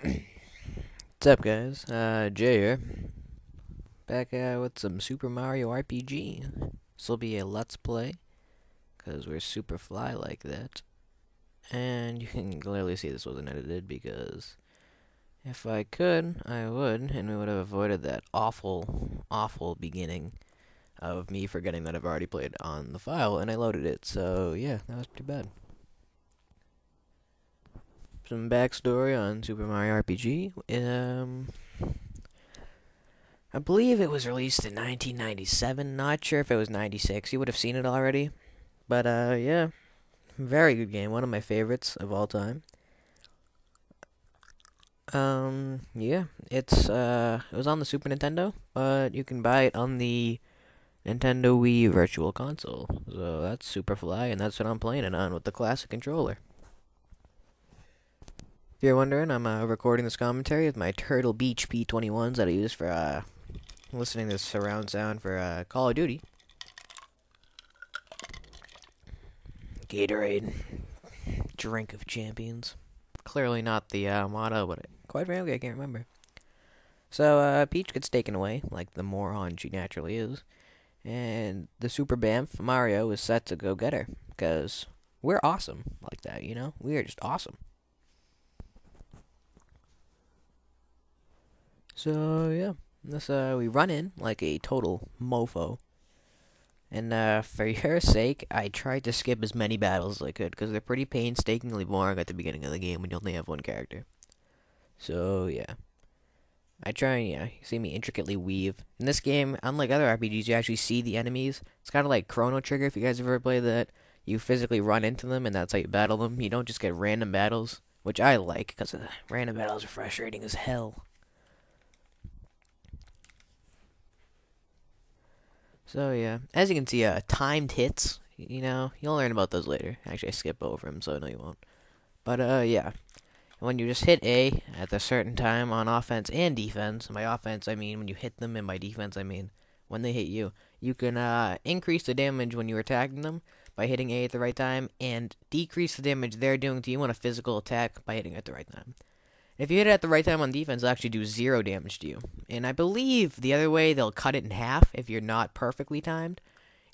What's up, guys? Jay here. Back with some Super Mario RPG. This will be a Let's Play, because we're super fly like that. And you can clearly see this wasn't edited, because if I could, I would, and we would have avoided that awful, awful beginning of me forgetting that I've already played on the file, and I loaded it. So, yeah, that was too bad. Some backstory on Super Mario RPG. I believe it was released in 1997. Not sure if it was 96. You would have seen it already. But, yeah. Very good game. One of my favorites of all time. Yeah. It was on the Super Nintendo, but you can buy it on the Nintendo Wii Virtual Console. So that's super fly, and that's what I'm playing it on with the classic controller. If you're wondering, I'm recording this commentary with my Turtle Beach P21s that I use for listening to surround sound for Call of Duty. Gatorade, drink of champions. Clearly not the motto, but quite frankly, I can't remember. So Peach gets taken away, like the moron she naturally is, and the Super Bamf Mario is set to go get her, because we're awesome like that, you know? We are just awesome. So yeah, this we run in like a total mofo. And for your sake, I tried to skip as many battles as I could, because they're pretty painstakingly boring at the beginning of the game when you only have one character. So, yeah. I try and, you see me intricately weave. In this game, unlike other RPGs, you actually see the enemies. It's kind of like Chrono Trigger, if you guys have ever played that. You physically run into them, and that's how you battle them. You don't just get random battles, which I like, because random battles are frustrating as hell. So yeah, as you can see, timed hits. You know, you'll learn about those later. Actually, I skip over them, so no, you won't. But yeah, when you just hit A at a certain time on offense and defense. By offense, I mean when you hit them, and by defense, I mean when they hit you. You can increase the damage when you're attacking them by hitting A at the right time, and decrease the damage they're doing to you on a physical attack by hitting it at the right time. If you hit it at the right time on defense, they'll actually do 0 damage to you. And I believe the other way, they'll cut it in half if you're not perfectly timed.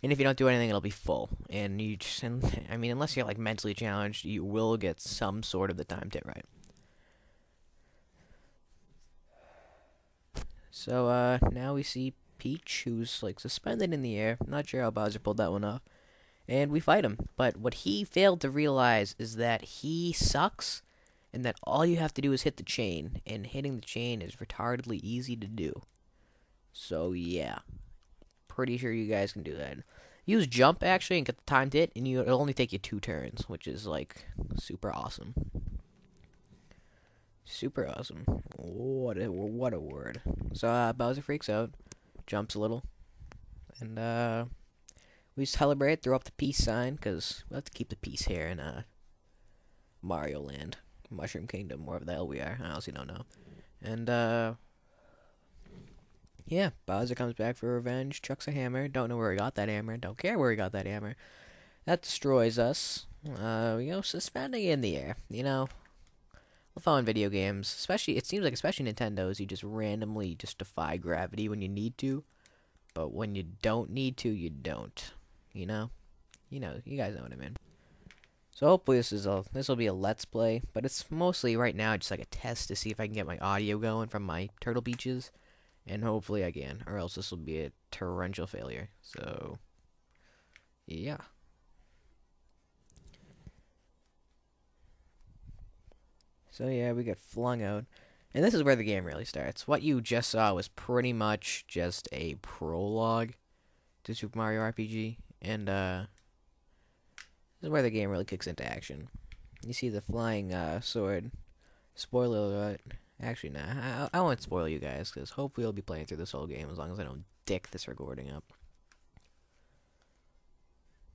And if you don't do anything, it'll be full. And you just, I mean, unless you're like mentally challenged, you will get some sort of the timed hit right. So now we see Peach, who's like suspended in the air. Not sure how Bowser pulled that one off. And we fight him. But what he failed to realize is that he sucks, and that all you have to do is hit the chain, and hitting the chain is retardedly easy to do. So yeah, pretty sure you guys can do that. Use jump actually and get the timed hit, and it'll only take you 2 turns, which is like super awesome. Super awesome. What a word. So Bowser freaks out, jumps a little, and we celebrate, throw up the peace sign, because we have to keep the peace here in Mario Land. Mushroom Kingdom, wherever the hell we are. I honestly don't know. And, yeah, Bowser comes back for revenge, chucks a hammer. Don't know where he got that hammer. Don't care where he got that hammer. That destroys us. Suspending in the air. You know, the fun video games, especially, it seems like, especially Nintendo's, you just randomly just defy gravity when you need to. But when you don't need to, you don't. You know? You guys know what I mean. So hopefully this will be a let's play, but it's mostly right now just like a test to see if I can get my audio going from my Turtle Beaches, and hopefully I can, or else this will be a torrential failure. So yeah. So yeah, we get flung out, and this is where the game really starts. What you just saw was pretty much just a prologue to Super Mario RPG, and this is where the game really kicks into action. You see the flying sword. Spoiler alert. Actually, nah. I won't spoil you guys, because hopefully I'll be playing through this whole game as long as I don't dick this recording up.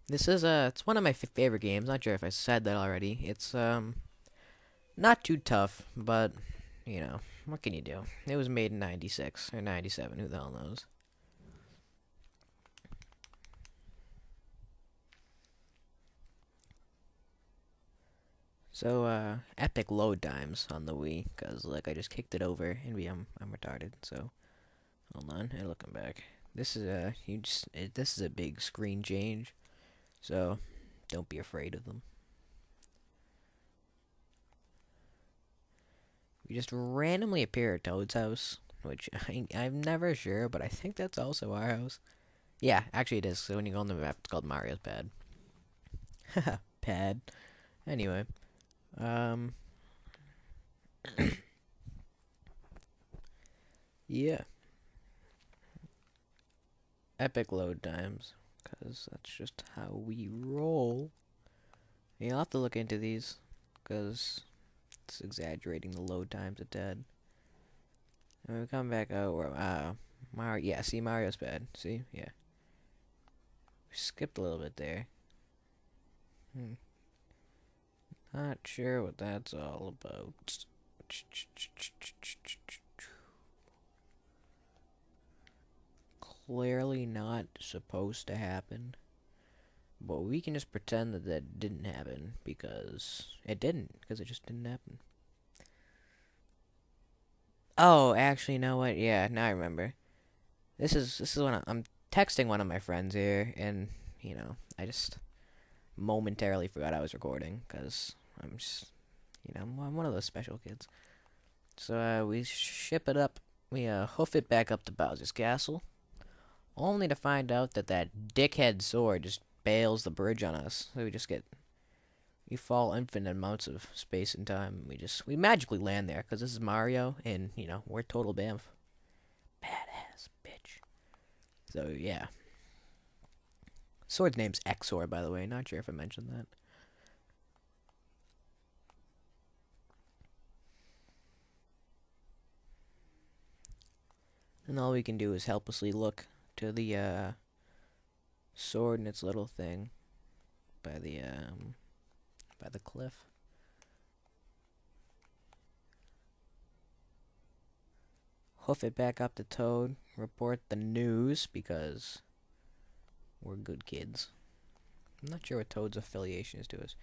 This is, it's one of my favorite games. Not sure if I said that already. It's, not too tough, but, what can you do? It was made in 96, or 97, who the hell knows. So, epic load times on the Wii, cause like I just kicked it over, and I'm retarded. So, hold on, and looking back, this is a this is a big screen change. So, don't be afraid of them. We just randomly appear at Toad's house, which I'm never sure, but I think that's also our house. Yeah, actually it is. So when you go on the map, it's called Mario's Pad. Haha, pad. Anyway, um, yeah, epic load times, cause that's just how we roll. You'll have to look into these, cause it's exaggerating the load times a tad. And we come back out where Mario. Yeah, see Mario's Pad. See, yeah. We skipped a little bit there. Not sure what that's all about. Clearly not supposed to happen. But we can just pretend that that didn't happen because it didn't. Because it just didn't happen. Oh, actually, you know what? Yeah, now I remember. This is when I'm texting one of my friends here, and you know, I just momentarily forgot I was recording because I'm just, you know, I'm one of those special kids. So we ship it up, we hoof it back up to Bowser's castle, only to find out that that dickhead sword just bails the bridge on us. So we fall infinite amounts of space and time. We magically land there because this is Mario, and you know we're total bamf, badass bitch. So yeah. Sword's name's Exor, by the way. Not sure if I mentioned that. And all we can do is helplessly look to the sword and its little thing by the cliff. Hoof it back up to Toad. Report the news because we're good kids. I'm not sure what Toad's affiliation is to us.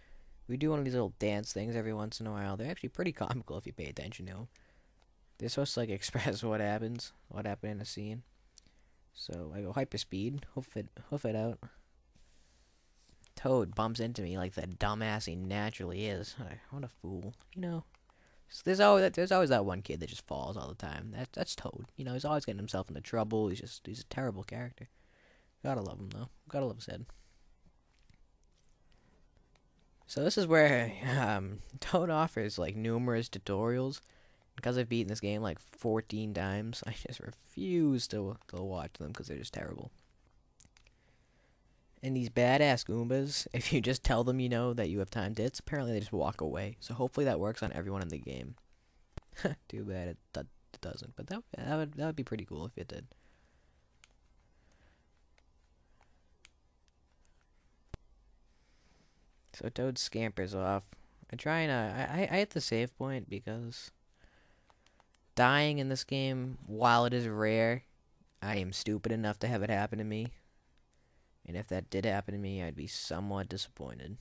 We do one of these little dance things every once in a while. They're actually pretty comical if you pay attention to them. They're supposed to like express what happened in a scene. So I go hyper speed, hoof it out. Toad bumps into me like the dumbass he naturally is. What a fool, you know. So there's always that one kid that just falls all the time. That's Toad. You know, he's always getting himself into trouble. He's a terrible character. Gotta love him though. Gotta love his head. So this is where Toad offers like numerous tutorials. Because I've beaten this game like 14 times, I just refuse to watch them because they're just terrible. And these badass Goombas, if you just tell them you know that you have timed hits, apparently they just walk away. So hopefully that works on everyone in the game. Too bad it doesn't, but that would be pretty cool if it did. So Toad scampers off. I hit the save point because dying in this game, while it is rare, I am stupid enough to have it happen to me. And if that did happen to me, I'd be somewhat disappointed.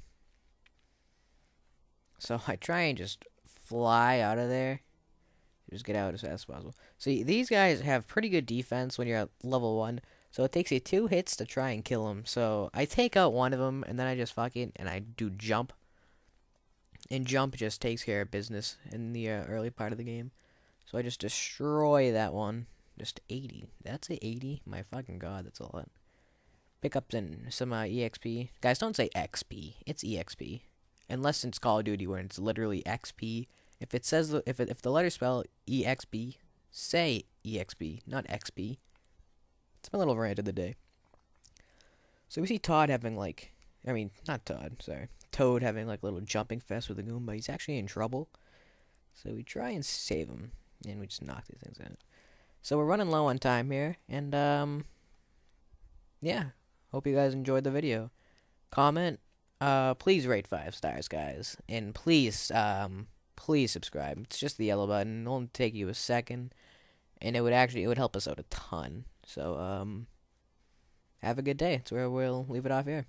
So I try and just fly out of there. Just get out as fast as possible. See, these guys have pretty good defense when you're at level 1. So it takes you 2 hits to try and kill them. So I take out one of them, and then I just fuck it, and I do jump. And jump just takes care of business in the early part of the game. So I just destroy that one. Just 80. That's a 80? My fucking god, that's a lot. Pick up some EXP. Guys, don't say XP. It's EXP. Unless it's Call of Duty where it's literally XP. If it says if the letters spell EXP, say EXP, not XP. It's my little rant of the day. So we see Todd having like, not Todd, sorry. Toad having like a little jumping fest with the Goomba. He's actually in trouble. So we try and save him. And we just knock these things out. So we're running low on time here. And, yeah. Hope you guys enjoyed the video. Comment. Please rate 5 stars, guys. And please subscribe. It's just the yellow button. It'll only take you a second. And it would help us out a ton. So, have a good day. That's where we'll leave it off here.